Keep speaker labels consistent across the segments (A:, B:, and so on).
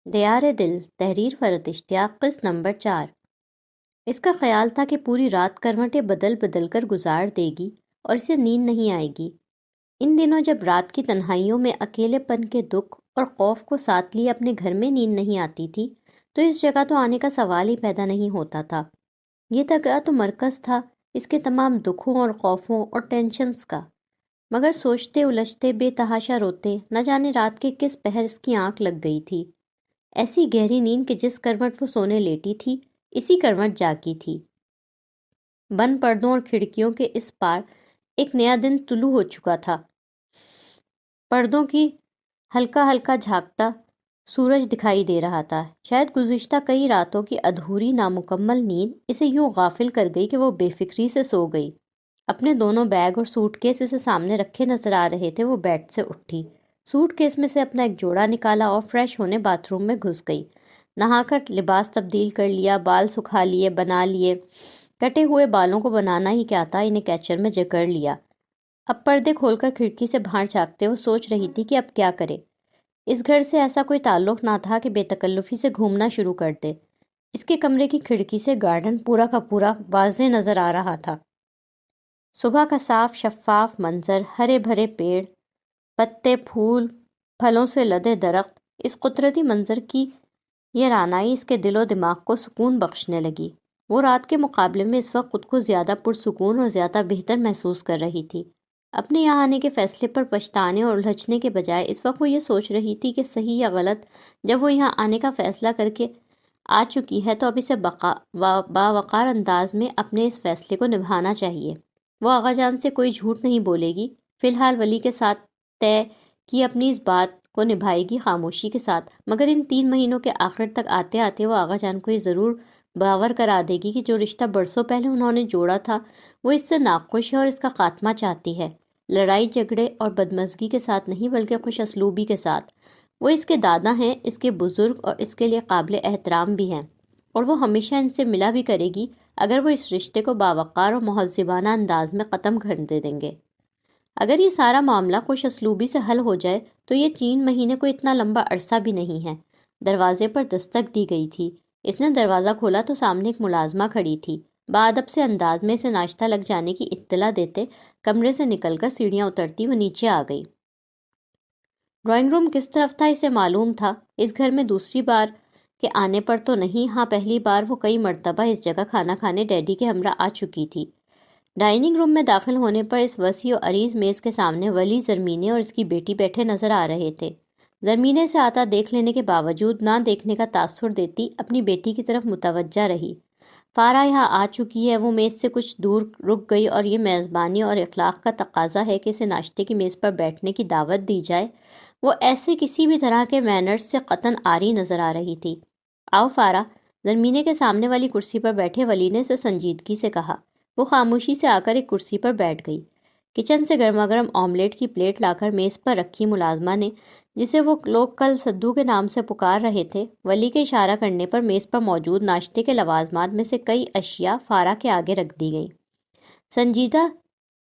A: دیار دل تحریر فرد اشتیاق قسط نمبر 4۔ اس کا خیال تھا کہ پوری رات کروٹیں بدل بدل کر گزار دے گی اور اسے نیند نہیں آئے گی۔ ان دنوں جب رات کی تنہائیوں میں اکیلے پن کے دکھ اور خوف کو ساتھ لیے اپنے گھر میں نیند نہیں آتی تھی تو اس جگہ تو آنے کا سوال ہی پیدا نہیں ہوتا تھا۔ یہ جگہ تو مرکز تھا اس کے تمام دکھوں اور خوفوں اور ٹینشنز کا۔ مگر سوچتے الجھتے بے تحاشا روتے، نہ جانے رات کے کس پہر اس کی آنکھ لگ گئی تھی۔ ایسی گہری نیند کہ جس کروٹ وہ سونے لیٹی تھی اسی کروٹ جاگی تھی۔ بند پردوں اور کھڑکیوں کے اس پار ایک نیا دن طلوع ہو چکا تھا۔ پردوں کی ہلکا ہلکا جھانکتا سورج دکھائی دے رہا تھا۔ شاید گزشتہ کئی راتوں کی ادھوری نامکمل نیند اسے یوں غافل کر گئی کہ وہ بے فکری سے سو گئی۔ اپنے دونوں بیگ اور سوٹ کیس اسے سامنے رکھے نظر آ رہے تھے۔ وہ بیڈ سے اٹھی، سوٹ کیس میں سے اپنا ایک جوڑا نکالا اور فریش ہونے باتھ روم میں گھس گئی۔ نہا کر لباس تبدیل کر لیا، بال سکھا لیے، بنا لیے۔ کٹے ہوئے بالوں کو بنانا ہی کیا تھا، انہیں کیچر میں جکڑ لیا۔ اب پردے کھول کر کھڑکی سے باہر جھانکتے وہ سوچ رہی تھی کہ اب کیا کرے۔ اس گھر سے ایسا کوئی تعلق نہ تھا کہ بے تکلفی سے گھومنا شروع کر دے۔ اس کے کمرے کی کھڑکی سے گارڈن پورا کا پورا واضح نظر آ رہا تھا۔ صبح کا صاف شفاف منظر، ہرے بھرے پیڑ، پتے، پھول، پھلوں سے لدے درخت، اس قدرتی منظر کی یہ رعنائی اس کے دل و دماغ کو سکون بخشنے لگی۔ وہ رات کے مقابلے میں اس وقت خود کو زیادہ پرسکون اور زیادہ بہتر محسوس کر رہی تھی۔ اپنے یہاں آنے کے فیصلے پر پچھتانے اور الجھنے کے بجائے اس وقت وہ یہ سوچ رہی تھی کہ صحیح یا غلط، جب وہ یہاں آنے کا فیصلہ کر کے آ چکی ہے تو اب اسے باوقار انداز میں اپنے اس فیصلے کو نبھانا چاہیے۔ وہ آغا جان سے کوئی جھوٹ نہیں بولے گی، فی الحال ولی کے ساتھ طے کی اپنی اس بات کو نبھائے گی خاموشی کے ساتھ، مگر ان 3 مہینوں کے آخر تک آتے آتے وہ آغا جان کو یہ ضرور باور کرا دے گی کہ جو رشتہ برسوں پہلے انہوں نے جوڑا تھا وہ اس سے ناخوش ہے اور اس کا خاتمہ چاہتی ہے۔ لڑائی جھگڑے اور بدمزگی کے ساتھ نہیں بلکہ خوش اسلوبی کے ساتھ۔ وہ اس کے دادا ہیں، اس کے بزرگ اور اس کے لیے قابل احترام بھی ہیں، اور وہ ہمیشہ ان سے ملا بھی کرے گی اگر وہ اس رشتے کو باوقار اور مہذبانہ انداز میں ختم کر دیں گے۔ اگر یہ سارا معاملہ خوش اسلوبی سے حل ہو جائے تو یہ 3 مہینے کو اتنا لمبا عرصہ بھی نہیں ہے۔ دروازے پر دستک دی گئی تھی۔ اس نے دروازہ کھولا تو سامنے ایک ملازمہ کھڑی تھی۔ بادب سے انداز میں اسے ناشتہ لگ جانے کی اطلاع دیتے کمرے سے نکل کر سیڑھیاں اترتی وہ نیچے آ گئی۔ ڈرائنگ روم کس طرف تھا اسے معلوم تھا۔ اس گھر میں دوسری بار کے آنے پر تو نہیں، ہاں پہلی بار وہ کئی مرتبہ اس جگہ کھانا کھانے ڈیڈی کے ہمراہ آ چکی تھی۔ ڈائننگ روم میں داخل ہونے پر اس وسیع و عریض میز کے سامنے ولی، زرمینے اور اس کی بیٹی بیٹھے نظر آ رہے تھے۔ زرمینے سے آتا دیکھ لینے کے باوجود نہ دیکھنے کا تاثر دیتی اپنی بیٹی کی طرف متوجہ رہی۔ فارا یہاں آ چکی ہے۔ وہ میز سے کچھ دور رک گئی اور یہ میزبانی اور اخلاق کا تقاضا ہے کہ اسے ناشتے کی میز پر بیٹھنے کی دعوت دی جائے۔ وہ ایسے کسی بھی طرح کے مینرز سے قطعاً عاری نظر آ رہی تھی۔ آؤ فارا، زرمینے کے سامنے والی کرسی پر بیٹھے ولی نے اسے سنجیدگی سے کہا۔ وہ خاموشی سے آ کر ایک کرسی پر بیٹھ گئی۔ کچن سے گرما گرم آملیٹ کی پلیٹ لا کر میز پر رکھی ملازمہ نے، جسے وہ لوگ کل سدو کے نام سے پکار رہے تھے، ولی کے اشارہ کرنے پر میز پر موجود ناشتے کے لوازمات میں سے کئی اشیاء فارا کے آگے رکھ دی گئیں۔ سنجیدہ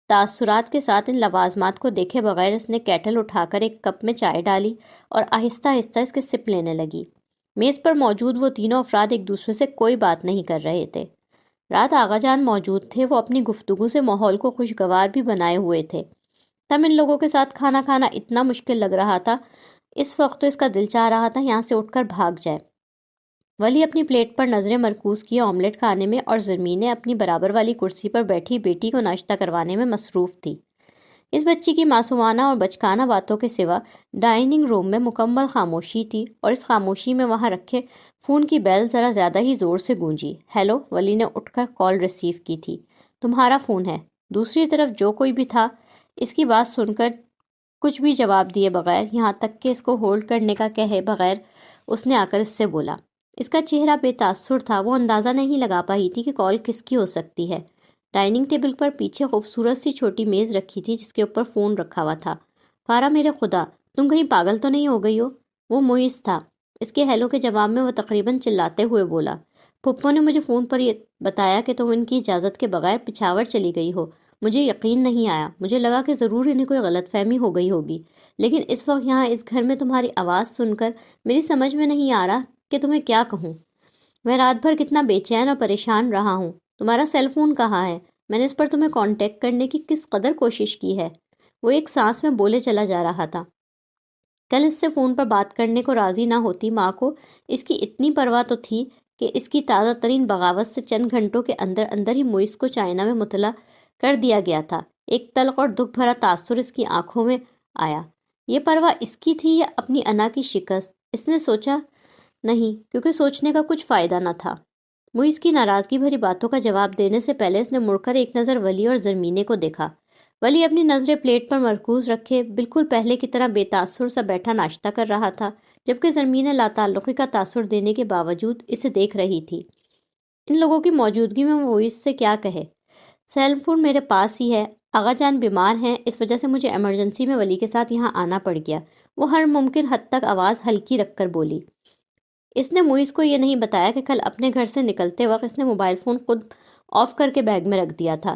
A: تاثرات کے ساتھ ان لوازمات کو دیکھے بغیر اس نے کیٹل اٹھا کر ایک کپ میں چائے ڈالی اور آہستہ آہستہ اس کے سپ لینے لگی۔ میز پر موجود وہ تینوں افراد ایک دوسرے سے کوئی بات نہیں کر رہے تھے۔ رات آغا جان موجود تھے۔ وہ اپنی گفتگو سے ماحول کو خوشگوار بھی بنائے ہوئے تھے۔ تب ان لوگوں کے ساتھ کھانا کھانا اتنا مشکل لگ رہا تھا، اس وقت تو اس کا دل چاہ رہا تھا یہاں سے اٹھ کر بھاگ جائے۔ ولی اپنی پلیٹ پر نظریں مرکوز کیے آملیٹ کھانے میں اور زرمینے اپنی برابر والی کرسی پر بیٹھی بیٹی کو ناشتہ کروانے میں مصروف تھی۔ اس بچی کی معصومانہ اور بچکانہ باتوں کے سوا ڈائننگ روم میں مکمل خاموشی تھی، اور اس خاموشی میں وہاں رکھے فون کی بیل ذرا زیادہ ہی زور سے گونجی۔ ہیلو، ولی نے اٹھ کر کال ریسیو کی تھی۔ تمہارا فون ہے۔ دوسری طرف جو کوئی بھی تھا اس کی بات سن کر کچھ بھی جواب دیے بغیر، یہاں تک کہ اس کو ہولڈ کرنے کا کہے بغیر، اس نے آ کر اس سے بولا۔ اس کا چہرہ بے تاثر تھا۔ وہ اندازہ نہیں لگا پائی تھی کہ کال کس کی ہو سکتی ہے۔ ڈائننگ ٹیبل پر پیچھے خوبصورت سی چھوٹی میز رکھی تھی جس کے اوپر فون رکھا ہوا تھا۔ فارا، میرے خدا، تم کہیں پاگل تو نہیں ہو گئی ہو؟ وہ معیز تھا۔ اس کے ہیلو کے جواب میں وہ تقریباً چلاتے ہوئے بولا۔ پھپھو نے مجھے فون پر یہ بتایا کہ تم ان کی اجازت کے بغیر پشاور چلی گئی ہو۔ مجھے یقین نہیں آیا، مجھے لگا کہ ضرور انہیں کوئی غلط فہمی ہو گئی ہوگی، لیکن اس وقت یہاں اس گھر میں تمہاری آواز سن کر میری سمجھ میں نہیں آ رہا کہ تمہیں کیا کہوں۔ میں رات بھر کتنا بے چین اور پریشان رہا ہوں۔ تمہارا سیل فون کہاں ہے؟ میں نے اس پر تمہیں کانٹیکٹ کرنے کی کس قدر کوشش کی ہے۔ وہ ایک سانس میں بولے چلا جا رہا تھا۔ کل اس سے فون پر بات کرنے کو راضی نہ ہوتی ماں کو اس کی اتنی پرواہ تو تھی کہ اس کی تازہ ترین بغاوت سے چند گھنٹوں کے اندر اندر ہی موئس کو چائنا میں مطلع کر دیا گیا تھا۔ ایک تلخ اور دکھ بھرا تاثر اس کی آنکھوں میں آیا۔ یہ پرواہ اس کی تھی یا اپنی انا کی شکست؟ اس نے سوچا نہیں، کیونکہ سوچنے کا کچھ فائدہ نہ تھا۔ موئس کی ناراضگی بھری باتوں کا جواب دینے سے پہلے اس نے مڑ کر ایک نظر ولی اور زرمینے کو دیکھا۔ ولی اپنی نظریں پلیٹ پر مرکوز رکھے بالکل پہلے کی طرح بے تاثر سا بیٹھا ناشتہ کر رہا تھا، جبکہ زرمینے لا تعلقی کا تاثر دینے کے باوجود اسے دیکھ رہی تھی۔ ان لوگوں کی موجودگی میں وہ اس سے کیا کہے؟ سیل فون میرے پاس ہی ہے، آغا جان بیمار ہیں، اس وجہ سے مجھے ایمرجنسی میں ولی کے ساتھ یہاں آنا پڑ گیا، وہ ہر ممکن حد تک آواز ہلکی رکھ کر بولی۔ اس نے موئس کو یہ نہیں بتایا کہ کل اپنے گھر سے نکلتے وقت اس نے موبائل فون خود آف کر کے بیگ میں رکھ دیا تھا۔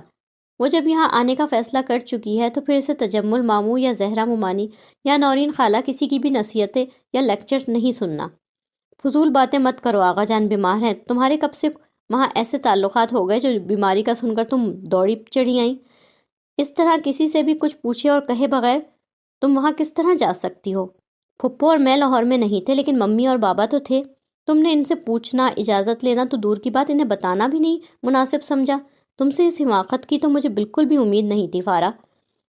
A: وہ جب یہاں آنے کا فیصلہ کر چکی ہے تو پھر اسے تجمل ماموں یا زہرا ممانی یا نورین خالہ کسی کی بھی نصیحتیں یا لیکچر نہیں سننا۔ فضول باتیں مت کرو، آغا جان بیمار ہیں، تمہارے کب سے وہاں ایسے تعلقات ہو گئے جو بیماری کا سن کر تم دوڑی چڑھی آئیں؟ اس طرح کسی سے بھی کچھ پوچھے اور کہے بغیر تم وہاں کس طرح جا سکتی ہو؟ پھپھو اور میں لاہور میں نہیں تھے، لیکن ممی اور بابا تو تھے۔ تم نے ان سے پوچھنا، اجازت لینا تو دور کی بات، انہیں بتانا بھی نہیں مناسب سمجھا۔ تم سے اس حماقت کی تو مجھے بالکل بھی امید نہیں تھی فارا۔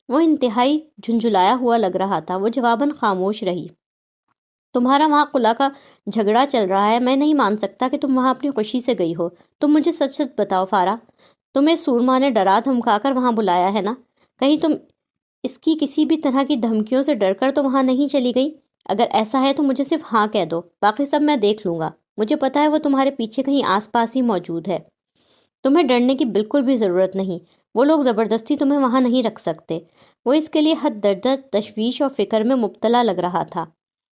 A: وہ انتہائی جھنجھلایا ہوا لگ رہا تھا۔ وہ جواباً خاموش رہی۔ تمہارا وہاں خلا کا جھگڑا چل رہا ہے، میں نہیں مان سکتا کہ تم وہاں اپنی خوشی سے گئی ہو۔ تم مجھے سچ سچ بتاؤ فارا، تمہیں سورما نے ڈرا دھمکا کر وہاں بلایا ہے نا؟ کہیں تم اس کی کسی بھی طرح کی دھمکیوں سے ڈر کر تو وہاں نہیں چلی گئی؟ اگر ایسا ہے تو مجھے صرف ہاں کہہ دو، باقی سب میں دیکھ لوں گا۔ مجھے پتا ہے وہ تمہارے پیچھے کہیں آس پاس ہی موجود ہے۔ تمہیں ڈرنے کی بالکل بھی ضرورت نہیں، وہ لوگ زبردستی تمہیں وہاں نہیں رکھ سکتے۔ وہ اس کے لیے حد درجہ تشویش اور فکر میں مبتلا لگ رہا تھا۔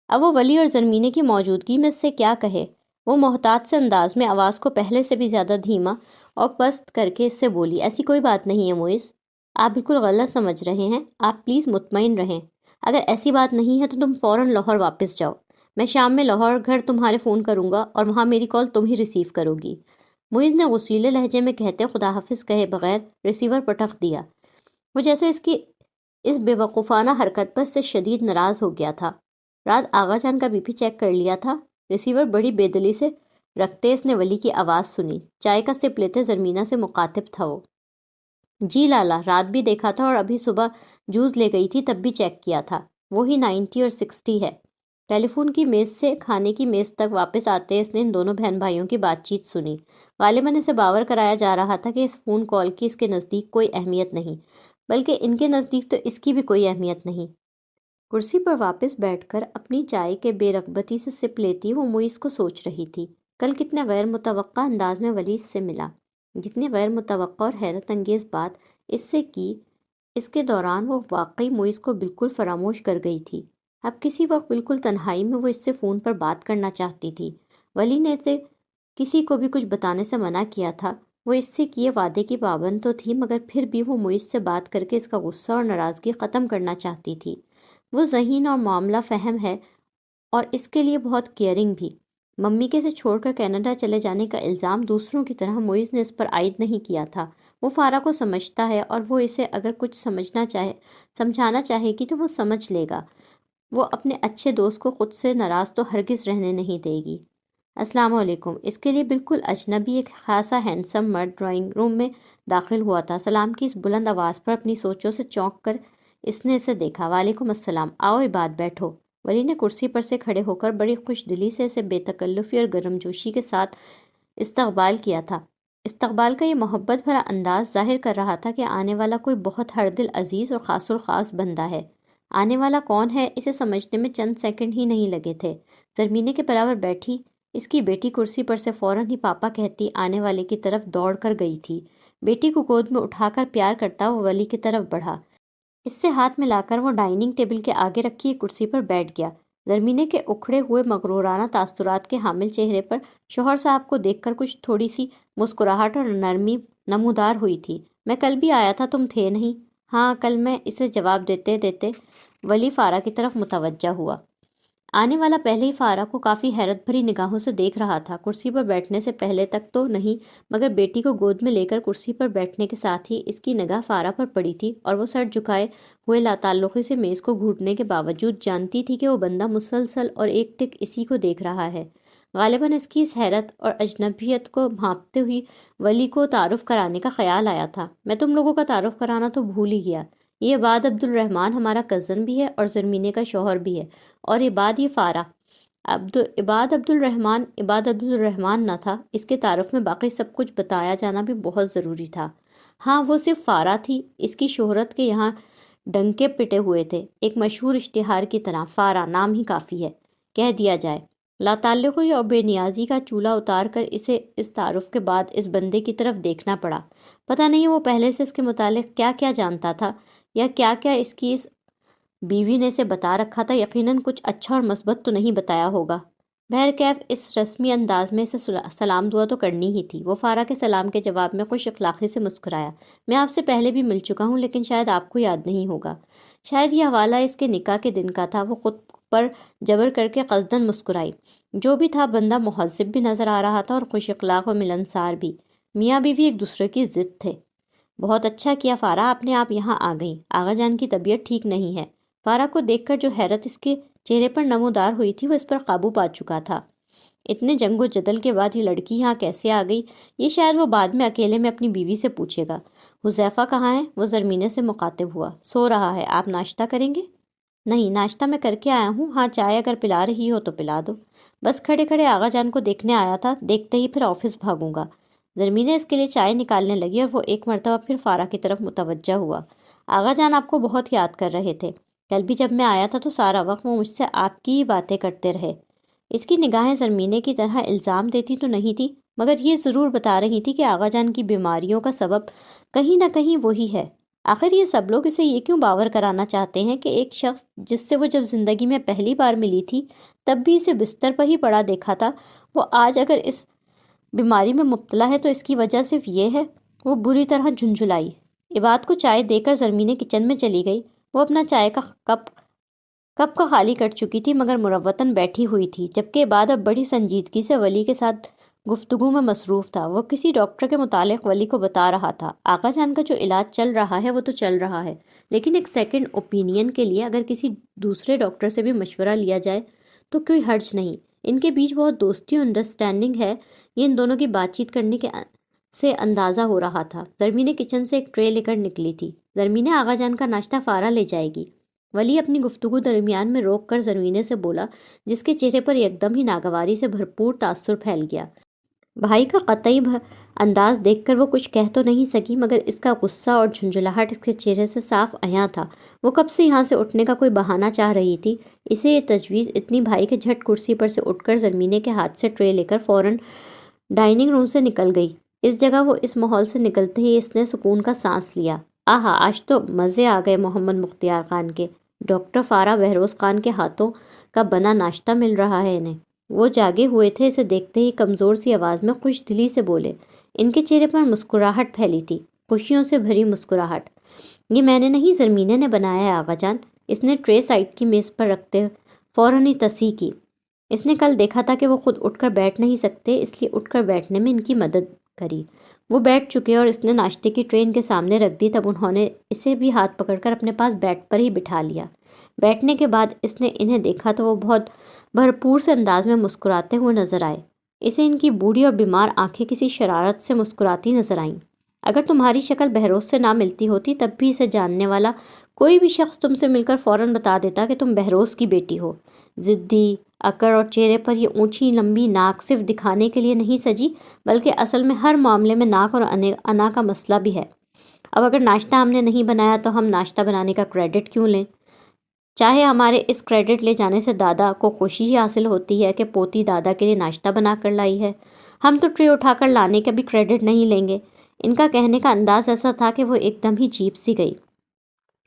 A: اب وہ ولی اور زرمینے کی موجودگی میں اس سے کیا کہے؟ وہ محتاط سے انداز میں آواز کو پہلے سے بھی زیادہ دھیما اور پست کر کے اس سے بولی، ایسی کوئی بات نہیں ہے موئس، آپ بالکل غلط سمجھ رہے ہیں، آپ پلیز مطمئن رہیں۔ اگر ایسی بات نہیں ہے تو تم فوراً لاہور واپس جاؤ۔ میں شام میں لاہور گھر تمہارے فون کروں گا اور وہاں میری کال تم ہی ریسیو کرو گی۔ موئز نے غصیلے لہجے میں کہتے خدا حافظ کہے بغیر ریسیور پٹخ دیا۔ وہ جیسے اس کی اس بے وقوفانہ حرکت پر سے شدید ناراض ہو گیا تھا۔ رات آغا جان کا بی پی چیک کر لیا تھا؟ ریسیور بڑی بے دلی سے رکھتے اس نے ولی کی آواز سنی۔ چائے کا سپ لیتے زرمینہ سے مخاطب تھا وہ۔ جی لالا، رات بھی دیکھا تھا اور ابھی صبح جوس لے گئی تھی تب بھی چیک کیا تھا، وہی 90 اور 60 ہے۔ ٹیلی فون کی میز سے کھانے کی میز تک واپس آتے اس نے ان دونوں بہن بھائیوں کی بات چیت سنی۔ غالباً اسے باور کرایا جا رہا تھا کہ اس فون کال کی اس کے نزدیک کوئی اہمیت نہیں، بلکہ ان کے نزدیک تو اس کی بھی کوئی اہمیت نہیں۔ کرسی پر واپس بیٹھ کر اپنی چائے کے بے رغبتی سے سپ لیتی وہ موئس کو سوچ رہی تھی، کل کتنے غیر متوقع انداز میں ولی سے ملا، جتنی غیر متوقع اور حیرت انگیز بات اس سے کی، اس کے دوران وہ واقعی موئس کو بالکل فراموش کر گئی تھی۔ اب کسی وقت بالکل تنہائی میں وہ اس سے فون پر بات کرنا چاہتی تھی۔ ولی نے اسے کسی کو بھی کچھ بتانے سے منع کیا تھا۔ وہ اس سے کیے وعدے کی پابند تو تھی، مگر پھر بھی وہ موئس سے بات کر کے اس کا غصہ اور ناراضگی ختم کرنا چاہتی تھی۔ وہ ذہین اور معاملہ فہم ہے اور اس کے لیے بہت کیئرنگ بھی۔ ممی کے سے چھوڑ کر کینیڈا چلے جانے کا الزام دوسروں کی طرح موئس نے اس پر عائد نہیں کیا تھا۔ وہ فارا کو سمجھتا ہے اور وہ اسے اگر کچھ سمجھانا چاہے گی تو وہ سمجھ لے گا۔ وہ اپنے اچھے دوست کو خود سے ناراض تو ہرگز رہنے نہیں دے گی۔ السلام علیکم۔ اس کے لیے بالکل اجنبی ایک خاصا ہینڈسم مرد ڈرائنگ روم میں داخل ہوا تھا۔ سلام کی اس بلند آواز پر اپنی سوچوں سے چونک کر اس نے اسے دیکھا۔ وعلیکم السلام، آؤ عباد بیٹھو۔ ولی نے کرسی پر سے کھڑے ہو کر بڑی خوش دلی سے اسے بے تکلفی اور گرم جوشی کے ساتھ استقبال کیا تھا۔ استقبال کا یہ محبت بھرا انداز ظاہر کر رہا تھا کہ آنے والا کوئی بہت ہر دل عزیز اور خاص الخاص بندہ ہے۔ آنے والا کون ہے اسے سمجھنے میں چند سیکنڈ ہی نہیں لگے تھے۔ زرمینے کے برابر بیٹھی اس کی بیٹی کرسی پر سے فوراً ہی پاپا کہتی آنے والے کی طرف دوڑ کر گئی تھی۔ بیٹی کو گود میں اٹھا کر پیار کرتا وہ ولی کی طرف بڑھا۔ اس سے ہاتھ ملا کر وہ ڈائننگ ٹیبل کے آگے رکھی ایک کرسی پر بیٹھ گیا۔ زرمینے کے اکھڑے ہوئے مغرورانہ تاثرات کے حامل چہرے پر شوہر صاحب کو دیکھ کر کچھ تھوڑی سی مسکراہٹ اور نرمی نمودار ہوئی تھی۔ میں کل بھی آیا تھا، تم تھے نہیں۔ ہاں کل، میں اسے جواب دیتے دیتے ولی فارا کی طرف متوجہ ہوا۔ آنے والا پہلے ہی فارا کو کافی حیرت بھری نگاہوں سے دیکھ رہا تھا۔ کرسی پر بیٹھنے سے پہلے تک تو نہیں، مگر بیٹی کو گود میں لے کر کرسی پر بیٹھنے کے ساتھ ہی اس کی نگاہ فارا پر پڑی تھی، اور وہ سر جھکائے ہوئے لاتعلقی سے میز کو گھونٹنے کے باوجود جانتی تھی کہ وہ بندہ مسلسل اور ایک ٹک اسی کو دیکھ رہا ہے۔ غالباً اس کی اس حیرت اور اجنبیت کو بھانپتے ہوئی ولی کو تعارف کرانے کا خیال آیا تھا۔ میں تم لوگوں کا تعارف کرانا تو بھول ہی گیا، یہ عباد عبدالرحمن ہمارا کزن بھی ہے اور زرمینے کا شوہر بھی ہے، اور عباد یہ فارا۔ عباد عبدالرحمن نہ تھا، اس کے تعارف میں باقی سب کچھ بتایا جانا بھی بہت ضروری تھا۔ ہاں وہ صرف فارا تھی، اس کی شہرت کے یہاں ڈنکے پٹے ہوئے تھے، ایک مشہور اشتہار کی طرح۔ فارا نام ہی کافی ہے، کہہ دیا جائے۔ لاتعلقی اور بے نیازی کا چولہا اتار کر اسے اس تعارف کے بعد اس بندے کی طرف دیکھنا پڑا۔ پتہ نہیں وہ پہلے سے اس کے متعلق کیا کیا جانتا تھا، یا کیا کیا اس کی اس بیوی نے اسے بتا رکھا تھا۔ یقیناً کچھ اچھا اور مثبت تو نہیں بتایا ہوگا۔ بہرکیف اس رسمی انداز میں اسے سلام دعا تو کرنی ہی تھی۔ وہ فارا کے سلام کے جواب میں خوش اخلاقی سے مسکرایا۔ میں آپ سے پہلے بھی مل چکا ہوں، لیکن شاید آپ کو یاد نہیں ہوگا۔ شاید یہ حوالہ اس کے نکاح کے دن کا تھا۔ وہ خود پر جبر کر کے قصداً مسکرائی۔ جو بھی تھا، بندہ مہذب بھی نظر آ رہا تھا اور خوش اخلاق و ملنسار بھی۔ میاں بیوی ایک دوسرے کی ضد تھے۔ بہت اچھا کیا فارا، آپ یہاں آ گئیں۔ آغا جان کی طبیعت ٹھیک نہیں ہے۔ فارا کو دیکھ کر جو حیرت اس کے چہرے پر نمودار ہوئی تھی، وہ اس پر قابو پا چکا تھا۔ اتنے جنگ و جدل کے بعد یہ لڑکی یہاں کیسے آ گئی، یہ شاید وہ بعد میں اکیلے میں اپنی بیوی سے پوچھے گا۔ حذیفہ کہاں ہے؟ وہ زرمینے سے مخاطب ہوا۔ سو رہا ہے۔ آپ ناشتہ کریں گے؟ نہیں، ناشتہ میں کر کے آیا ہوں۔ ہاں چائے اگر پلا رہی ہو تو پلا دو۔ بس کھڑے کھڑے آغا جان کو دیکھنے آیا تھا، دیکھتے ہی پھر آفس بھاگوں گا۔ زرمینے اس کے لیے چائے نکالنے لگی اور وہ ایک مرتبہ پھر فارا کی طرف متوجہ ہوا۔ آغا جان آپ کو بہت یاد کر رہے تھے۔ کل بھی جب میں آیا تھا تو سارا وقت وہ مجھ سے آپ کی ہی باتیں کرتے رہے۔ اس کی نگاہیں زرمینے کی طرح الزام دیتی تو نہیں تھی، مگر یہ ضرور بتا رہی تھی کہ آغا جان کی بیماریوں کا سبب کہیں نہ کہیں وہی ہے۔ آخر یہ سب لوگ اسے یہ کیوں باور کرانا چاہتے ہیں کہ ایک شخص جس سے وہ جب زندگی میں پہلی بار ملی تھی تب بھی اسے بستر پر ہی پڑا دیکھا تھا، وہ آج اگر اس بیماری میں مبتلا ہے تو اس کی وجہ صرف یہ ہے؟ وہ بری طرح جھنجھلائی۔ عباد کو چائے دے کر زرمینے کچن میں چلی گئی۔ وہ اپنا چائے کا کپ کا خالی کر چکی تھی، مگر مروتاً بیٹھی ہوئی تھی، جبکہ عباد اب بڑی سنجیدگی سے ولی کے ساتھ گفتگو میں مصروف تھا۔ وہ کسی ڈاکٹر کے متعلق ولی کو بتا رہا تھا۔ آقا جان کا جو علاج چل رہا ہے وہ تو چل رہا ہے، لیکن ایک سیکنڈ اوپینین کے لیے اگر کسی دوسرے ڈاکٹر سے بھی مشورہ لیا جائے تو کوئی حرج نہیں۔ ان کے بیچ بہت دوستی اور انڈرسٹینڈنگ ہے، یہ ان دونوں کی بات چیت کرنے کے سے اندازہ ہو رہا تھا۔ زرمینے کچن سے ایک ٹرے لے کر نکلی تھی۔ زرمینے آغا جان کا ناشتہ فارا لے جائے گی۔ ولی اپنی گفتگو درمیان میں روک کر زرمینے سے بولا، جس کے چہرے پر یکدم ہی ناگواری سے بھرپور تاثر پھیل گیا۔ بھائی کا قطعی انداز دیکھ کر وہ کچھ کہہ تو نہیں سکی، مگر اس کا غصہ اور جھنجھلاہٹ اس کے چہرے سے صاف عیاں تھا۔ وہ کب سے یہاں سے اٹھنے کا کوئی بہانہ چاہ رہی تھی۔ اسے یہ تجویز اتنی بھائی کے جھٹ کرسی پر سے اٹھ کر زرمینے کے ہاتھ سے ٹرے لے کر فوراً ڈائننگ روم سے نکل گئی۔ اس جگہ وہ اس ماحول سے نکلتے ہی اس نے سکون کا سانس لیا۔ آہا، آج تو مزے آ گئے محمد مختار خان کے۔ ڈاکٹر فارا بہروز خان کے ہاتھوں کا بنا ناشتہ مل رہا ہے انہیں۔ وہ جاگے ہوئے تھے، اسے دیکھتے ہی کمزور سی آواز میں خوش دلی سے بولے۔ ان کے چہرے پر مسکراہٹ پھیلی تھی، خوشیوں سے بھری مسکراہٹ۔ یہ میں نے نہیں، زرمینے نے بنایا ہے آغا جان۔ اس نے ٹرے سائڈ کی میز پر رکھتے فوراً ہی تصحیح کی۔ اس نے کل دیکھا تھا کہ وہ خود اٹھ کر بیٹھ نہیں سکتے، اس لیے اٹھ کر بیٹھنے میں ان کی مدد کری۔ وہ بیٹھ چکے اور اس نے ناشتے کی ٹرے ان کے سامنے رکھ دی، تب انہوں نے اسے بھی ہاتھ پکڑ کر اپنے پاس بیڈ پر ہی بٹھا لیا۔ بیٹھنے کے بعد اس نے انہیں دیکھا تو وہ بہت بھرپور سے انداز میں مسکراتے ہوئے نظر آئے۔ اسے ان کی بوڑھی اور بیمار آنکھیں کسی شرارت سے مسکراتی نظر آئیں۔ اگر تمہاری شکل بہروز سے نہ ملتی ہوتی تب بھی اسے جاننے والا کوئی بھی شخص تم سے مل کر فوراً بتا دیتا کہ تم بہروز کی بیٹی ہو۔ ضدی، اکڑ اور چہرے پر یہ اونچی لمبی ناک صرف دکھانے کے لیے نہیں سجی، بلکہ اصل میں ہر معاملے میں ناک اور انا کا مسئلہ بھی ہے۔ اب اگر ناشتہ ہم نے نہیں بنایا تو ہم ناشتہ بنانے کا کریڈٹ کیوں لیں؟ چاہے ہمارے اس کریڈٹ لے جانے سے دادا کو خوشی ہی حاصل ہوتی ہے کہ پوتی دادا کے لیے ناشتہ بنا کر لائی ہے، ہم تو ٹرے اٹھا کر لانے کا بھی کریڈٹ نہیں لیں گے۔ ان کا کہنے کا انداز ایسا تھا کہ وہ ایک دم ہی چیپ سی گئی۔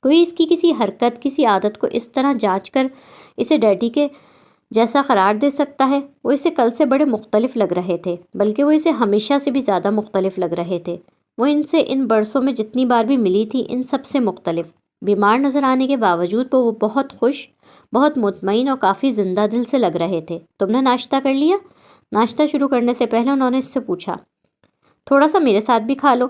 A: کوئی اس کی کسی حرکت، کسی عادت کو اس طرح جانچ کر اسے ڈیڈی کے جیسا قرار دے سکتا ہے؟ وہ اسے کل سے بڑے مختلف لگ رہے تھے، بلکہ وہ اسے ہمیشہ سے بھی زیادہ مختلف لگ رہے تھے۔ وہ ان سے ان برسوں میں جتنی بار بھی ملی تھی ان سب سے مختلف۔ بیمار نظر آنے کے باوجود وہ بہت خوش، بہت مطمئن اور کافی زندہ دل سے لگ رہے تھے۔ تم نے ناشتہ کر لیا؟ ناشتہ شروع کرنے سے پہلے انہوں نے اس سے پوچھا۔ تھوڑا سا میرے ساتھ بھی کھا لو۔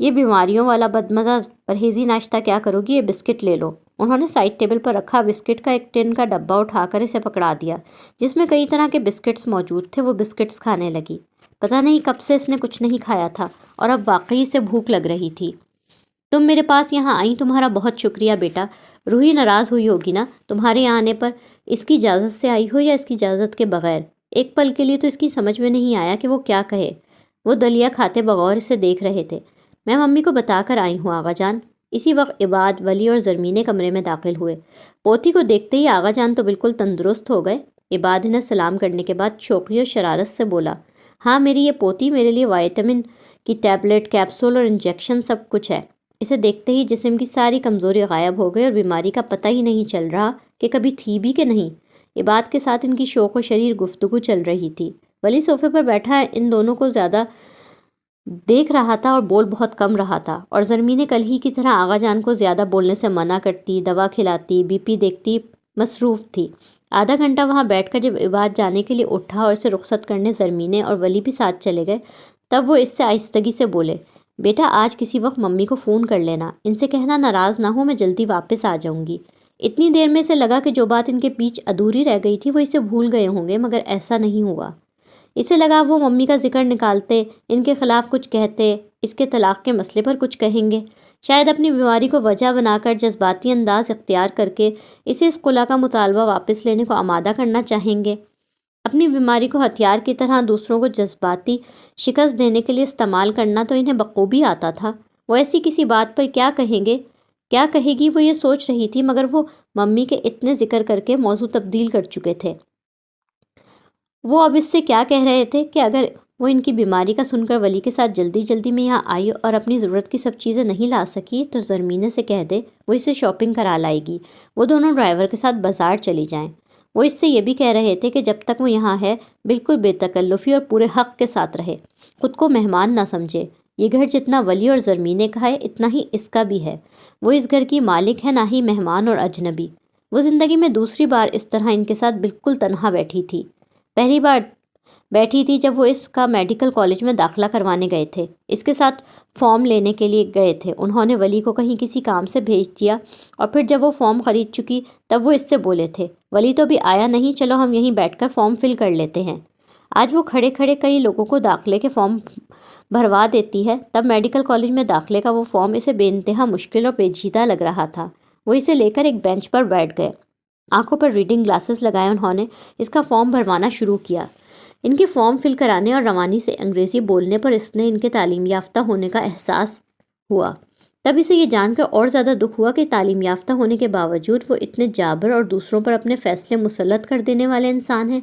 A: یہ بیماریوں والا بدمزہ پرہیزی ناشتہ کیا کرو گی؟ یہ بسکٹ لے لو۔ انہوں نے سائڈ ٹیبل پر رکھا بسکٹ کا ایک ٹن کا ڈبہ اٹھا کر اسے پکڑا دیا، جس میں کئی طرح کے بسکٹس موجود تھے۔ وہ بسکٹس کھانے لگی۔ پتہ نہیں کب سے اس نے کچھ نہیں کھایا تھا اور اب واقعی سے بھوک لگ رہی تھی۔ تم میرے پاس یہاں آئیں، تمہارا بہت شکریہ بیٹا۔ روحی ناراض ہوئی ہوگی نا تمہارے یہاں آنے پر؟ اس کی اجازت سے آئی ہو یا اس کی اجازت کے بغیر؟ ایک پل کے لیے تو اس کی سمجھ میں نہیں آیا کہ وہ کیا کہے۔ وہ دلیا کھاتے بغور اسے دیکھ رہے تھے۔ میں ممی کو بتا کر آئی ہوں آغا جان۔ اسی وقت عباد، ولی اور زرمینے کمرے میں داخل ہوئے۔ پوتی کو دیکھتے ہی آغا جان تو بالکل تندرست ہو گئے۔ عباد انہیں سلام کرنے کے بعد شوقی اور شرارت سے بولا، ہاں میری یہ پوتی میرے لیے وائٹامن کی ٹیبلٹ، کیپسول اور انجیکشن سب کچھ ہے۔ اسے دیکھتے ہی جسم کی ساری کمزوری غائب ہو گئی اور بیماری کا پتہ ہی نہیں چل رہا کہ کبھی تھی بھی کہ نہیں۔ عباد کے ساتھ ان کی شوق و شریر گفتگو چل رہی تھی۔ ولی صوفے پر بیٹھا ان دونوں کو زیادہ دیکھ رہا تھا اور بول بہت کم رہا تھا، اور زرمینے کل ہی کی طرح آغا جان کو زیادہ بولنے سے منع کرتی، دوا کھلاتی، بی پی دیکھتی مصروف تھی۔ آدھا گھنٹہ وہاں بیٹھ کر جب عباد جانے کے لیے اٹھا اور اسے رخصت کرنے زرمینے اور ولی بھی ساتھ چلے گئے، تب وہ اس سے آہستگی سے بولے، بیٹا آج کسی وقت ممی کو فون کر لینا، ان سے کہنا ناراض نہ ہو، میں جلدی واپس آ جاؤں گی۔ اتنی دیر میں اسے لگا کہ جو بات ان کے بیچ ادھوری رہ گئی تھی وہ اسے بھول گئے ہوں گے، مگر ایسا نہیں ہوا۔ اسے لگا وہ ممی کا ذکر نکالتے، ان کے خلاف کچھ کہتے، اس کے طلاق کے مسئلے پر کچھ کہیں گے، شاید اپنی بیماری کو وجہ بنا کر جذباتی انداز اختیار کر کے اسے اس خلا کا مطالبہ واپس لینے کو آمادہ کرنا چاہیں گے۔ اپنی بیماری کو ہتھیار کی طرح دوسروں کو جذباتی شکست دینے کے لیے استعمال کرنا تو انہیں بخوبی آتا تھا۔ وہ ایسی کسی بات پر کیا کہیں گے، کیا کہے گی، وہ یہ سوچ رہی تھی، مگر وہ ممی کے اتنے ذکر کر کے موضوع تبدیل کر چکے تھے۔ وہ اب اس سے کیا کہہ رہے تھے کہ اگر وہ ان کی بیماری کا سن کر ولی کے ساتھ جلدی جلدی میں یہاں آئی اور اپنی ضرورت کی سب چیزیں نہیں لا سکی تو زرمینے سے کہہ دے وہ اسے شاپنگ کرا لائے گی، وہ دونوں ڈرائیور کے ساتھ بازار چلی جائیں۔ وہ اس سے یہ بھی کہہ رہے تھے کہ جب تک وہ یہاں ہے بالکل بے تکلفی اور پورے حق کے ساتھ رہے، خود کو مہمان نہ سمجھے۔ یہ گھر جتنا ولی اور زرمینے کا ہے اتنا ہی اس کا بھی ہے۔ وہ اس گھر کی مالک ہے، نہ ہی مہمان اور اجنبی۔ وہ زندگی میں دوسری بار اس طرح ان کے ساتھ بالکل تنہا بیٹھی تھی۔ پہلی بار بیٹھی تھی جب وہ اس کا میڈیکل کالج میں داخلہ کروانے گئے تھے، اس کے ساتھ فارم لینے کے لیے گئے تھے۔ انہوں نے ولی کو کہیں کسی کام سے بھیج دیا اور پھر جب وہ فارم خرید چکی تب وہ اس سے بولے تھے، ولی تو بھی آیا نہیں، چلو ہم یہیں بیٹھ کر فارم فل کر لیتے ہیں۔ آج وہ کھڑے کھڑے کئی لوگوں کو داخلے کے فارم بھروا دیتی ہے، تب میڈیکل کالج میں داخلے کا وہ فارم اسے بے انتہا مشکل اور پیچیدہ لگ رہا تھا۔ وہ اسے لے کر ایک بینچ پر بیٹھ گئے، آنکھوں پر ریڈنگ گلاسز لگائے انہوں نے اس کا فارم بھروانا شروع کیا۔ ان کے فارم فل کرانے اور روانی سے انگریزی بولنے پر اس نے ان کے تعلیم یافتہ ہونے کا احساس ہوا۔ تب اسے یہ جان کر اور زیادہ دکھ ہوا کہ تعلیم یافتہ ہونے کے باوجود وہ اتنے جابر اور دوسروں پر اپنے فیصلے مسلط کر دینے والے انسان ہیں۔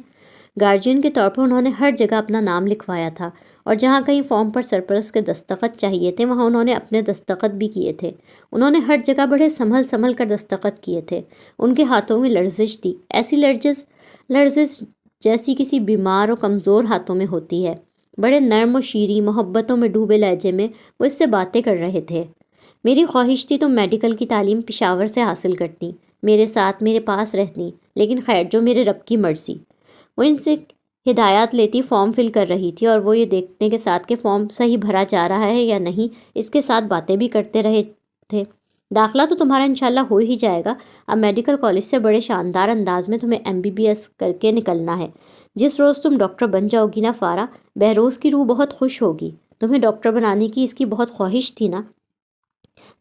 A: گارجین کے طور پر انہوں نے ہر جگہ اپنا نام لکھوایا تھا اور جہاں کہیں فارم پر سرپرست کے دستخط چاہیے تھے وہاں انہوں نے اپنے دستخط بھی کیے تھے۔ انہوں نے ہر جگہ بڑے سنبھل کر دستخط کیے تھے۔ ان کے ہاتھوں میں لرزش تھی، ایسی لرزش جیسی کسی بیمار اور کمزور ہاتھوں میں ہوتی ہے۔ بڑے نرم و شیریں محبتوں میں ڈوبے لہجے میں وہ اس سے باتیں کر رہے تھے۔ میری خواہش تھی تم میڈیکل کی تعلیم پشاور سے حاصل کرتی، میرے ساتھ میرے پاس رہتی، لیکن خیر جو میرے رب کی مرضی۔ وہ ان سے ہدایات لیتی فارم فل کر رہی تھی اور وہ یہ دیکھنے کے ساتھ کہ فارم صحیح بھرا جا رہا ہے یا نہیں اس کے ساتھ باتیں بھی کرتے رہے تھے۔ داخلہ تو تمہارا انشاءاللہ ہو ہی جائے گا، اب میڈیکل کالج سے بڑے شاندار انداز میں تمہیں MBBS کر کے نکلنا ہے۔ جس روز تم ڈاکٹر بن جاؤ گی نا فارا، بہروز کی روح بہت خوش ہوگی۔ تمہیں ڈاکٹر بنانے کی اس کی بہت خواہش تھی نا؟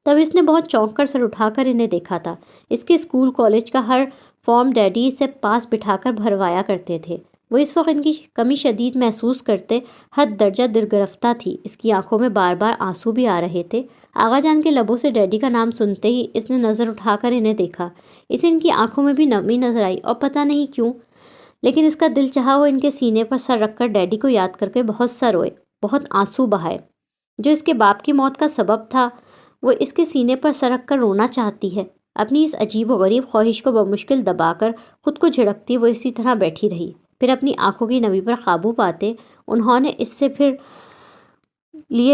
A: تب اس نے بہت چونک کر سر اٹھا کر انہیں دیکھا تھا۔ اس کے اسکول کالج کا ہر فارم ڈیڈی سے پاس بٹھا کر بھروایا کرتے تھے۔ وہ اس وقت ان کی کمی شدید محسوس کرتے حد درجہ درگرفتہ تھی۔ اس کی آنکھوں میں بار بار آنسو بھی آ رہے تھے۔ آغا جان کے لبوں سے ڈیڈی کا نام سنتے ہی اس نے نظر اٹھا کر انہیں دیکھا۔ اسے ان کی آنکھوں میں بھی نمی نظر آئی اور پتہ نہیں کیوں، لیکن اس کا دل چاہا وہ ان کے سینے پر سر رکھ کر ڈیڈی کو یاد کر کے بہت سا روئے، بہت آنسو بہائے۔ جو اس کے باپ کی موت کا سبب تھا وہ اس کے سینے پر سر رکھ کر رونا چاہتی ہے۔ اپنی اس عجیب و غریب خواہش کو بمشکل دبا کر خود کو جھڑکتی وہ اسی طرح بیٹھی رہی۔ پھر اپنی آنکھوں کی نمی پر قابو پاتے انہوں نے اس سے پھر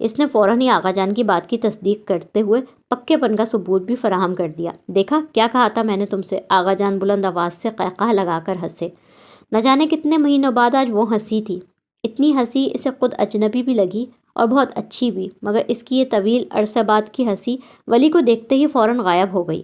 A: اس نے فوراً ہی آغا جان کی بات کی تصدیق کرتے ہوئے پکے پن کا ثبوت بھی فراہم کر دیا۔ دیکھا کیا کہا تھا میں نے تم سے؟ آغا جان بلند آواز سے قہقہہ لگا کر ہنسے۔ نہ جانے کتنے مہینوں بعد آج وہ ہنسی تھی، اتنی ہنسی اسے خود اجنبی بھی لگی اور بہت اچھی بھی، مگر اس کی یہ طویل عرصہ بعد کی ہنسی ولی کو دیکھتے ہی فوراً غائب ہو گئی۔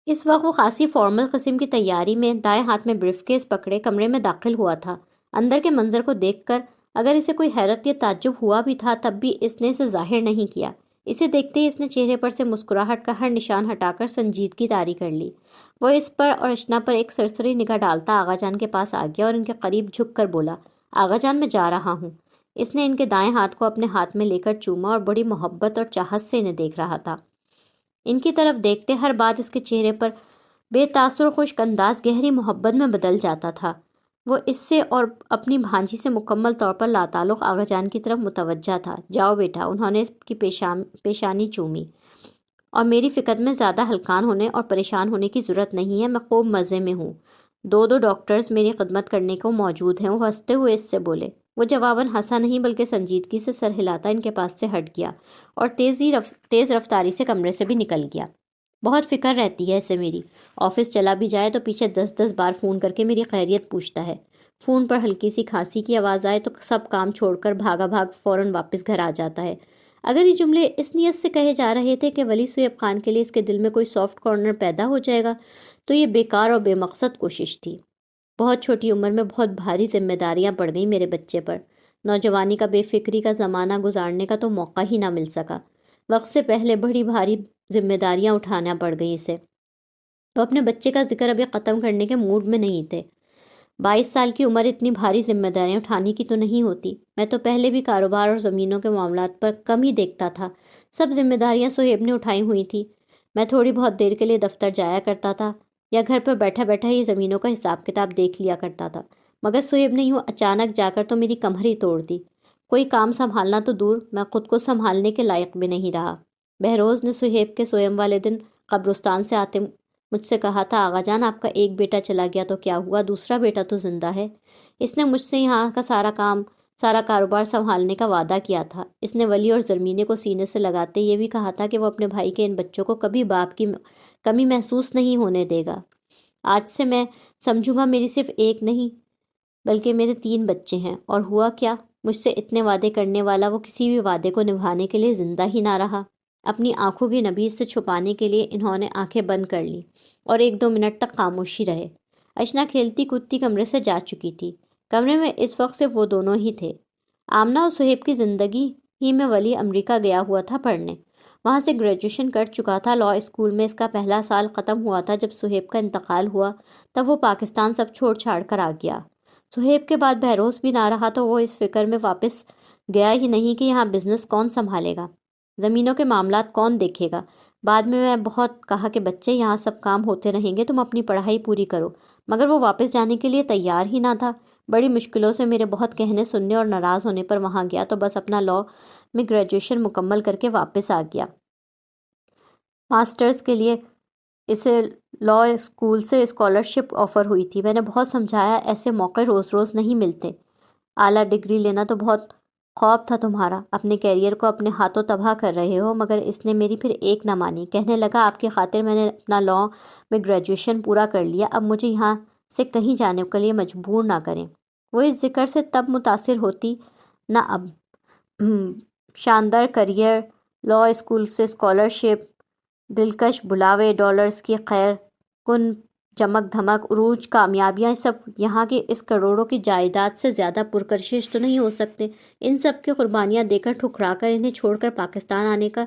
A: اس وقت وہ خاصی فارمل قسم کی تیاری میں دائیں ہاتھ میں بریف کیس پکڑے کمرے میں داخل ہوا تھا۔ اندر کے منظر کو دیکھ کر اگر اسے کوئی حیرت یا تعجب ہوا بھی تھا تب بھی اس نے اسے ظاہر نہیں کیا۔ اسے دیکھتے ہی اس نے چہرے پر سے مسکراہٹ کا ہر نشان ہٹا کر سنجیدگی طاری کر لی۔ وہ اس پر اور اشنا پر ایک سرسری نگاہ ڈالتا آغا جان کے پاس آ گیا اور ان کے قریب جھک کر بولا، آغا جان میں جا رہا ہوں۔ اس نے ان کے دائیں ہاتھ کو اپنے ہاتھ میں لے کر چوما اور بڑی محبت اور چاہت سے انہیں دیکھ رہا تھا۔ ان کی طرف دیکھتے ہر بات اس کے چہرے پر بے تاثر خشک انداز گہری محبت میں بدل جاتا تھا۔ وہ اس سے اور اپنی بھانجی سے مکمل طور پر لاتعلق آغا جان کی طرف متوجہ تھا۔ جاؤ بیٹا، انہوں نے اس کی پیشانی چومی، اور میری فکر میں زیادہ ہلکان ہونے اور پریشان ہونے کی ضرورت نہیں ہے، میں خوب مزے میں ہوں۔ دو ڈاکٹرز میری خدمت کرنے کو موجود ہیں۔ وہ ہنستے ہوئے اس سے بولے۔ وہ جواباً ہنسا نہیں بلکہ سنجیدگی سے سر ہلاتا ان کے پاس سے ہٹ گیا اور تیز رفتاری سے کمرے سے بھی نکل گیا۔ بہت فکر رہتی ہے اسے میری، آفس چلا بھی جائے تو پیچھے 10 بار فون کر کے میری خیریت پوچھتا ہے۔ فون پر ہلکی سی کھانسی کی آواز آئے تو سب کام چھوڑ کر بھاگا بھاگ فوراً واپس گھر آ جاتا ہے۔ اگر یہ جملے اس نیت سے کہے جا رہے تھے کہ ولی سہیب خان کے لیے اس کے دل میں کوئی سافٹ کارنر پیدا ہو جائے گا تو یہ بیکار اور بے مقصد کوشش تھی۔ بہت چھوٹی عمر میں بہت بھاری ذمہ داریاں پڑ گئیں میرے بچے پر۔ نوجوانی کا بے فکری کا زمانہ گزارنے کا تو موقع ہی نہ مل سکا۔ وقت سے پہلے بڑی بھاری ذمہ داریاں اٹھانا پڑ گئی اسے۔ وہ اپنے بچے کا ذکر ابھی ختم کرنے کے موڈ میں نہیں تھے۔ 22 سال کی عمر اتنی بھاری ذمہ داریاں اٹھانے کی تو نہیں ہوتی۔ میں تو پہلے بھی کاروبار اور زمینوں کے معاملات پر کم ہی دیکھتا تھا۔ سب ذمہ داریاں سہیب نے اٹھائی ہوئی تھی۔ میں تھوڑی بہت دیر کے لیے دفتر جایا کرتا تھا یا گھر پر بیٹھا بیٹھا ہی زمینوں کا حساب کتاب دیکھ لیا کرتا تھا، مگر سہیب نے یوں اچانک جا کر تو میری کمر ہی توڑ دی۔ کوئی کام سنبھالنا تو دور، میں خود کو سنبھالنے کے لائق بھی نہیں رہا۔ بہروز نے سہیب کے سوئم والے دن قبرستان سے آتے مجھ سے کہا تھا، آغا جان آپ کا ایک بیٹا چلا گیا تو کیا ہوا، دوسرا بیٹا تو زندہ ہے۔ اس نے مجھ سے یہاں کا سارا کاروبار سنبھالنے کا وعدہ کیا تھا۔ اس نے ولی اور زرمینے کو سینے سے لگاتے یہ بھی کہا تھا کہ وہ اپنے بھائی کے ان بچوں کو کبھی باپ کی کمی محسوس نہیں ہونے دے گا۔ آج سے میں سمجھوں گا میری صرف ایک نہیں بلکہ میرے 3 بچے ہیں۔ اور ہوا کیا؟ مجھ سے اتنے وعدے کرنے والا وہ کسی بھی وعدے کو نبھانے کے لیے زندہ ہی نہ رہا۔ اپنی آنکھوں کی نبیز سے چھپانے کے لیے انہوں نے آنکھیں بند کر لی اور 1-2 منٹ تک خاموشی رہے۔ اشنا کھیلتی کودتی کمرے سے جا چکی تھی۔ کمرے میں اس وقت صرف وہ دونوں ہی تھے۔ آمنہ اور سہیب کی زندگی ہی میں ولی امریکہ گیا ہوا تھا پڑھنے۔ وہاں سے گریجویشن کر چکا تھا۔ لاء اسکول میں اس کا پہلا سال ختم ہوا تھا جب سہیب کا انتقال ہوا، تب وہ پاکستان سب چھوڑ چھاڑ کر آ گیا۔ سہیب کے بعد بہروز بھی نہ رہا تو وہ اس فکر میں واپس گیا ہی نہیں کہ یہاں بزنس کون سنبھالے گا، زمینوں کے معاملات کون دیکھے گا۔ بعد میں بہت کہا کہ بچے یہاں سب کام ہوتے رہیں گے، تم اپنی پڑھائی پوری کرو، مگر وہ واپس جانے کے لیے تیار ہی نہ تھا۔ بڑی مشکلوں سے میرے بہت کہنے سننے اور ناراض ہونے پر وہاں گیا تو بس اپنا لاء میں گریجویشن مکمل کر کے واپس آ گیا۔ ماسٹرز کے لیے اسے لاء اسکول سے اسکالرشپ آفر ہوئی تھی۔ میں نے بہت سمجھایا ایسے موقع روز روز نہیں ملتے، اعلیٰ ڈگری لینا تو بہت خواب تھا تمہارا، اپنے کیریئر کو اپنے ہاتھوں تباہ کر رہے ہو، مگر اس نے میری پھر ایک نہ مانی۔ کہنے لگا، آپ کی خاطر میں نے اپنا لاء میں گریجویشن پورا کر لیا، اب مجھے یہاں سے کہیں جانے کے لیے مجبور نہ کریں۔ وہ اس ذکر سے تب متاثر ہوتی نہ اب۔ شاندار کیریئر، لاء اسکول سے اسکالرشپ، دلکش بلاوے، ڈالرز کی خیر کن چمک دھمک، عروج، کامیابیاں، سب یہاں کی اس کروڑوں کی جائیداد سے زیادہ پرکشش تو نہیں ہو سکتے۔ ان سب کی قربانیاں دے کر ٹھکرا کر انہیں چھوڑ کر پاکستان آنے کا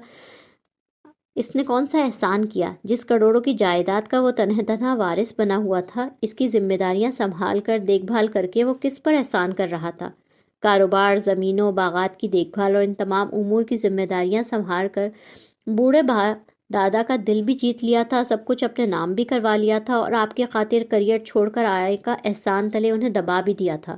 A: اس نے کون سا احسان کیا؟ جس کروڑوں کی جائیداد کا وہ تنہا وارث بنا ہوا تھا، اس کی ذمہ داریاں سنبھال کر دیکھ بھال کر کے وہ کس پر احسان کر رہا تھا؟ کاروبار، زمینوں، باغات کی دیکھ بھال اور ان تمام امور کی ذمہ داریاں سنبھال کر بوڑھے دادا کا دل بھی جیت لیا تھا، سب کچھ اپنے نام بھی کروا لیا تھا، اور آپ کی خاطر کریئر چھوڑ کر آئے کا احسان تلے انہیں دبا بھی دیا تھا۔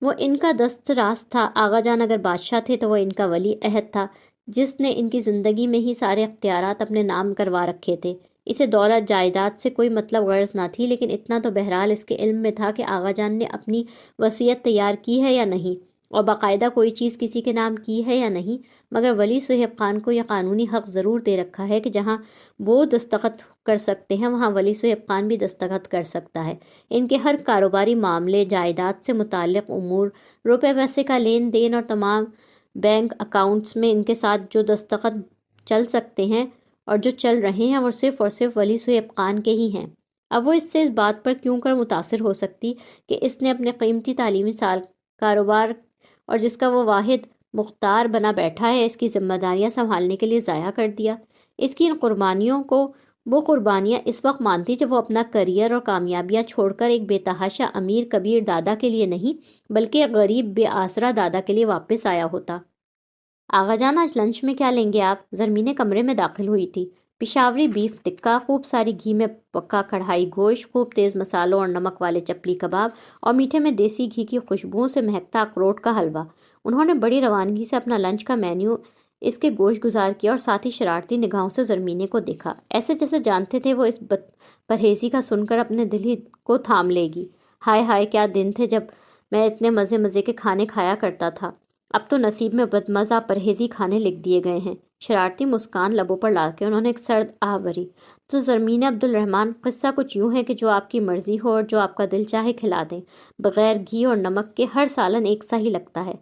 A: وہ ان کا دست راست تھا۔ آغا جان اگر بادشاہ تھے تو وہ ان کا ولی عہد تھا، جس نے ان کی زندگی میں ہی سارے اختیارات اپنے نام کروا رکھے تھے۔ اسے دولت جائیداد سے کوئی مطلب غرض نہ تھی، لیکن اتنا تو بہرحال اس کے علم میں تھا کہ آغا جان نے اپنی وصیت تیار کی ہے یا نہیں۔ اور باقاعدہ کوئی چیز کسی کے نام کی ہے یا نہیں، مگر ولی صہیب خان کو یہ قانونی حق ضرور دے رکھا ہے کہ جہاں وہ دستخط کر سکتے ہیں وہاں ولی صہیب خان بھی دستخط کر سکتا ہے۔ ان کے ہر کاروباری معاملے، جائیداد سے متعلق امور، روپے پیسے کا لین دین اور تمام بینک اکاؤنٹس میں ان کے ساتھ جو دستخط چل سکتے ہیں اور جو چل رہے ہیں وہ صرف اور صرف ولی صہیب خان کے ہی ہیں۔ اب وہ اس سے اس بات پر کیوں کر متاثر ہو سکتی کہ اس نے اپنے قیمتی تعلیمی سال، کاروبار اور جس کا وہ واحد مختار بنا بیٹھا ہے، اس کی ذمہ داریاں سنبھالنے کے لیے ضائع کر دیا۔ اس کی ان قربانیوں کو وہ قربانیاں اس وقت مانتی جب وہ اپنا کریئر اور کامیابیاں چھوڑ کر ایک بے تحاشا امیر کبیر دادا کے لیے نہیں بلکہ ایک غریب بے آسرا دادا کے لیے واپس آیا ہوتا۔ آغا جان، آج لنچ میں کیا لیں گے آپ؟ زرمین کمرے میں داخل ہوئی تھی۔ پشاوری بیف ٹکا، خوب ساری گھی میں پکا کڑھائی گوشت، خوب تیز مسالوں اور نمک والے چپلی کباب اور میٹھے میں دیسی گھی کی خوشبوؤں سے مہکتا اخروٹ کا حلوہ۔ انہوں نے بڑی روانگی سے اپنا لنچ کا مینیو اس کے گوش گزار کیا اور ساتھ ہی شرارتی نگاہوں سے زرمینے کو دیکھا، ایسے جیسے جانتے تھے وہ اس پرہیزی کا سن کر اپنے دل ہی کو تھام لے گی۔ ہائے ہائے، کیا دن تھے جب میں اتنے مزے مزے کے کھانے کھایا کرتا تھا، اب تو نصیب میں بدمزہ پرہیزی کھانے لکھ دیے گئے ہیں۔ شرارتی مسکان لبوں پر لا کے انہوں نے ایک سرد آہ بھری۔ تو زرمین عبد الرحمن، قصہ کچھ یوں ہے کہ جو آپ کی مرضی ہو اور جو آپ کا دل چاہے کھلا دیں، بغیر گھی اور نمک کے ہر سالن ایک سا ہی لگتا ہے۔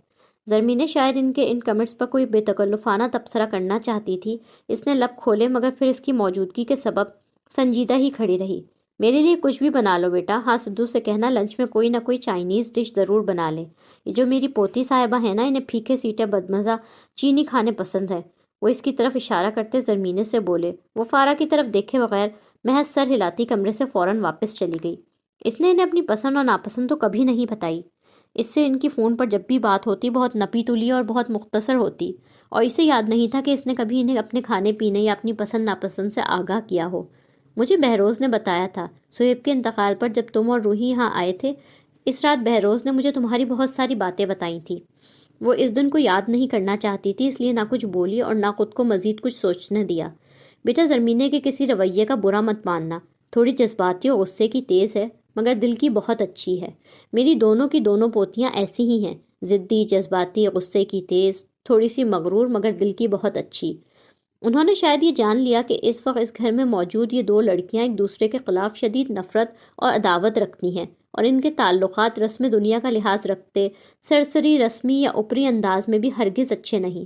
A: زرمین شاید ان کمنٹس پر کوئی بے تکلفانہ تبصرہ کرنا چاہتی تھی، اس نے لب کھولے مگر پھر اس کی موجودگی کے سبب سنجیدہ ہی کھڑی رہی۔ میرے لیے کچھ بھی بنا لو بیٹا، ہاں سدھو سے کہنا لنچ میں کوئی نہ کوئی چائنیز ڈش ضرور بنا لے۔ یہ جو میری پوتی صاحبہ ہے نا، انہیں پھیکے سیٹے بدمزہ چینی کھانے پسند ہے۔ وہ اس کی طرف اشارہ کرتے زرمینے سے بولے۔ وہ فارا کی طرف دیکھے بغیر محض سر ہلاتی کمرے سے فوراً واپس چلی گئی۔ اس نے انہیں اپنی پسند اور ناپسند تو کبھی نہیں بتائی۔ اس سے ان کی فون پر جب بھی بات ہوتی بہت نپی تلی اور بہت مختصر ہوتی، اور اسے یاد نہیں تھا کہ اس نے کبھی انہیں اپنے کھانے پینے یا اپنی پسند ناپسند سے آگاہ کیا ہو۔ مجھے بہروز نے بتایا تھا، صہیب کے انتقال پر جب تم اور روحی یہاں آئے تھے، اس رات بہروز نے مجھے تمہاری بہت ساری باتیں بتائی تھیں۔ وہ اس دن کو یاد نہیں کرنا چاہتی تھی، اس لیے نہ کچھ بولی اور نہ خود کو مزید کچھ سوچنے دیا۔ بیٹا، زرمینے کے کسی رویے کا برا مت ماننا، تھوڑی جذباتی اور غصے کی تیز ہے مگر دل کی بہت اچھی ہے۔ میری دونوں کی دونوں پوتیاں ایسی ہی ہیں، ضدی، جذباتی، غصے کی تیز، تھوڑی سی مغرور مگر دل کی بہت اچھی۔ انہوں نے شاید یہ جان لیا کہ اس وقت اس گھر میں موجود یہ دو لڑکیاں ایک دوسرے کے خلاف شدید نفرت اور عداوت رکھتی ہیں، اور ان کے تعلقات رسم دنیا کا لحاظ رکھتے سرسری، رسمی یا اوپری انداز میں بھی ہرگز اچھے نہیں۔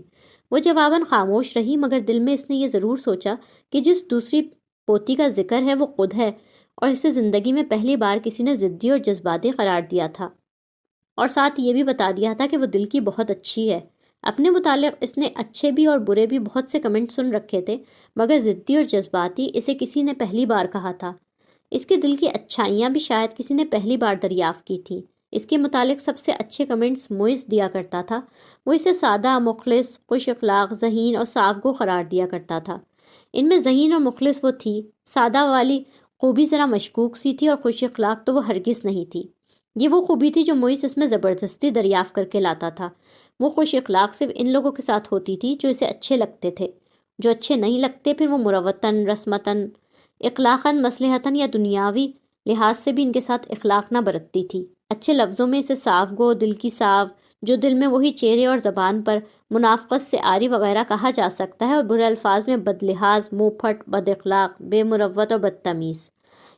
A: وہ جواباً خاموش رہی مگر دل میں اس نے یہ ضرور سوچا کہ جس دوسری پوتی کا ذکر ہے وہ خود ہے، اور اسے زندگی میں پہلی بار کسی نے ضدی اور جذباتی قرار دیا تھا، اور ساتھ یہ بھی بتا دیا تھا کہ وہ دل کی بہت اچھی ہے۔ اپنے متعلق اس نے اچھے بھی اور برے بھی بہت سے کمنٹ سن رکھے تھے مگر ضدی اور جذباتی اسے کسی نے پہلی بار کہا تھا۔ اس کے دل کی اچھائیاں بھی شاید کسی نے پہلی بار دریافت کی تھیں۔ اس کے متعلق سب سے اچھے کمنٹس موئز دیا کرتا تھا، وہ اسے سادہ، مخلص، خوش اخلاق، ذہین اور صاف گو قرار دیا کرتا تھا۔ ان میں ذہین اور مخلص وہ تھی، سادہ والی خوبی ذرا مشکوک سی تھی، اور خوش اخلاق تو وہ ہرگز نہیں تھی۔ یہ وہ خوبی تھی جو موئز اس میں زبردستی دریافت کر کے لاتا تھا۔ وہ خوش اخلاق صرف ان لوگوں کے ساتھ ہوتی تھی جو اسے اچھے لگتے تھے، جو اچھے نہیں لگتے پھر وہ مروتاً، رسمتاً، اخلاقاً، مصلحتاً یا دنیاوی لحاظ سے بھی ان کے ساتھ اخلاق نہ برتتی تھی۔ اچھے لفظوں میں اسے صاف گو، دل کی صاف، جو دل میں وہی چہرے اور زبان پر منافقت سے آری وغیرہ کہا جا سکتا ہے، اور برے الفاظ میں بد لحاظ، منہ پھٹ، بد اخلاق، بے مروت اور بدتمیز۔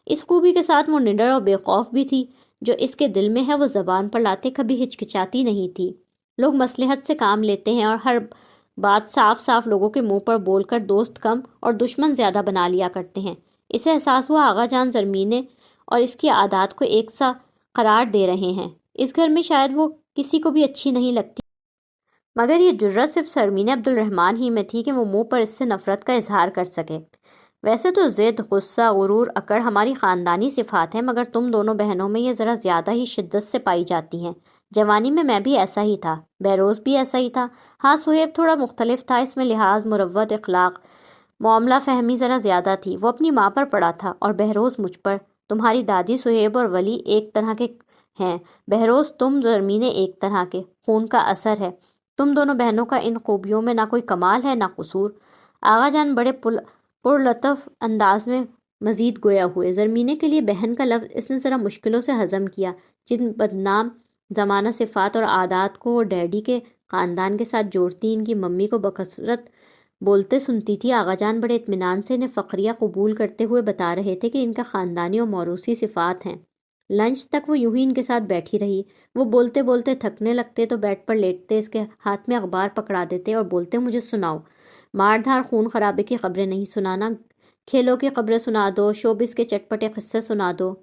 A: اس خوبی کے ساتھ وہ نڈر اور بے خوف بھی تھی، جو اس کے دل میں ہے وہ زبان پر لاتے کبھی ہچکچاتی نہیں تھی۔ لوگ مصلحت سے کام لیتے ہیں اور ہر بات صاف صاف لوگوں کے منہ پر بول کر دوست کم اور دشمن زیادہ بنا لیا کرتے ہیں۔ اسے احساس ہوا آغا جان زرمینے اور اس کی عادات کو ایک سا قرار دے رہے ہیں۔ اس گھر میں شاید وہ کسی کو بھی اچھی نہیں لگتی، مگر یہ جرأت صرف زرمین عبد الرحمن ہی میں تھی کہ وہ منہ پر اس سے نفرت کا اظہار کر سکے۔ ویسے تو ضد، غصہ، غرور، اکڑ ہماری خاندانی صفات ہیں، مگر تم دونوں بہنوں میں یہ ذرا زیادہ ہی شدت سے پائی جاتی ہیں۔ جوانی میں بھی ایسا ہی تھا، بہروز بھی ایسا ہی تھا۔ ہاں، صہیب تھوڑا مختلف تھا، اس میں لحاظ، مروت، اخلاق، معاملہ فہمی ذرا زیادہ تھی۔ وہ اپنی ماں پر پڑا تھا اور بہروز مجھ پر۔ تمہاری دادی صہیب اور ولی ایک طرح کے ہیں، بہروز تم زرمینے ایک طرح کے، خون کا اثر ہے۔ تم دونوں بہنوں کا ان خوبیوں میں نہ کوئی کمال ہے نہ قصور۔ آغا جان بڑے پرلطف انداز میں مزید گویا ہوئے۔ زرمینے کے لیے بہن کا لفظ اس نے ذرا مشکلوں سے ہضم کیا۔ جن بدنام زمانہ صفات اور عادات کو وہ ڈیڈی کے خاندان کے ساتھ جوڑتی ان کی ممی کو بکثرت بولتے سنتی تھی۔ آغا جان بڑے اطمینان سے انہیں فخریہ قبول کرتے ہوئے بتا رہے تھے کہ ان کا خاندانی اور موروثی صفات ہیں۔ لنچ تک وہ یوں ہی ان کے ساتھ بیٹھی رہی۔ وہ بولتے بولتے تھکنے لگتے تو بیڈ پر لیٹتے، اس کے ہاتھ میں اخبار پکڑا دیتے اور بولتے مجھے سناؤ، مار دھاڑ خون خرابے کی خبریں نہیں سنانا، کھیلوں کی خبریں سنا دو، شوبز کے چٹپٹے قصے سنا دو۔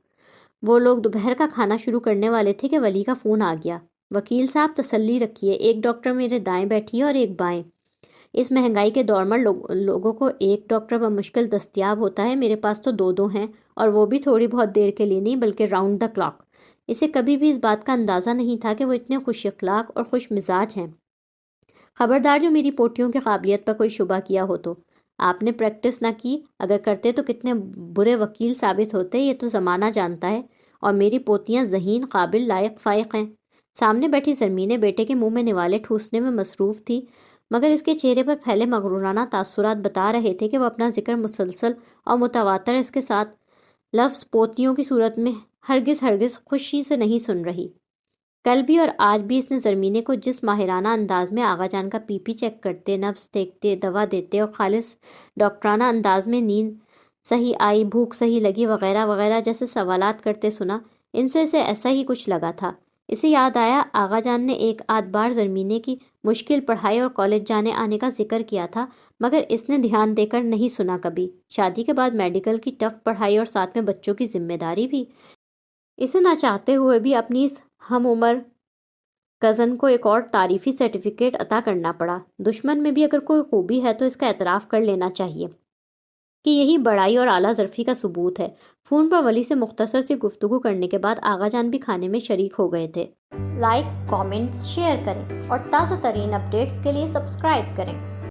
A: وہ لوگ دوپہر کا کھانا شروع کرنے والے تھے کہ ولی کا فون آ گیا۔ وکیل صاحب تسلی رکھیے، ایک ڈاکٹر میرے دائیں بیٹھی ہے اور ایک بائیں۔ اس مہنگائی کے دور میں لوگوں کو ایک ڈاکٹر بمشکل دستیاب ہوتا ہے، میرے پاس تو دو ہیں، اور وہ بھی تھوڑی بہت دیر کے لیے نہیں بلکہ راؤنڈ دا کلاک۔ اسے کبھی بھی اس بات کا اندازہ نہیں تھا کہ وہ اتنے خوش اخلاق اور خوش مزاج ہیں۔ خبردار جو میری پوٹیوں کی قابلیت پر کوئی شبہ کیا ہو تو۔ آپ نے پریکٹس نہ کی، اگر کرتے تو کتنے برے وکیل ثابت ہوتے، یہ تو زمانہ جانتا ہے، اور میری پوتیاں ذہین، قابل، لائق، فائق ہیں۔ سامنے بیٹھی زرمینے بیٹے کے منہ میں نوالے ٹھوسنے میں مصروف تھی، مگر اس کے چہرے پر پھیلے مغرورانہ تاثرات بتا رہے تھے کہ وہ اپنا ذکر مسلسل اور متواتر اس کے ساتھ لفظ پوتیوں کی صورت میں ہرگز خوشی سے نہیں سن رہی۔ کل بھی اور آج بھی اس نے زرمینے کو جس ماہرانہ انداز میں آغا جان کا پی پی چیک کرتے، نبض دیکھتے، دوا دیتے اور خالص ڈاکٹرانہ انداز میں نیند صحیح آئی، بھوک صحیح لگی وغیرہ وغیرہ جیسے سوالات کرتے سنا، ان سے اسے ایسا ہی کچھ لگا تھا۔ اسے یاد آیا آغا جان نے ایک آدھ بار زرمینے کی مشکل پڑھائی اور کالج جانے آنے کا ذکر کیا تھا، مگر اس نے دھیان دے کر نہیں سنا کبھی۔ شادی کے بعد میڈیکل کی ٹف پڑھائی اور ساتھ میں بچوں کی ذمہ داری بھی۔ اسے نہ چاہتے ہوئے بھی اپنی اس ہم عمر کزن کو ایک اور تعریفی سرٹیفکیٹ عطا کرنا پڑا۔ دشمن میں بھی اگر کوئی خوبی ہے تو اس کا اعتراف کر لینا چاہیے کہ یہی بڑائی اور اعلیٰ ظرفی کا ثبوت ہے۔ فون پر ولی سے مختصر سی گفتگو کرنے کے بعد آغا جان بھی کھانے میں شریک ہو گئے تھے۔ لائک، کامنٹس، شیئر کریں اور تازہ ترین اپڈیٹس کے لیے سبسکرائب کریں۔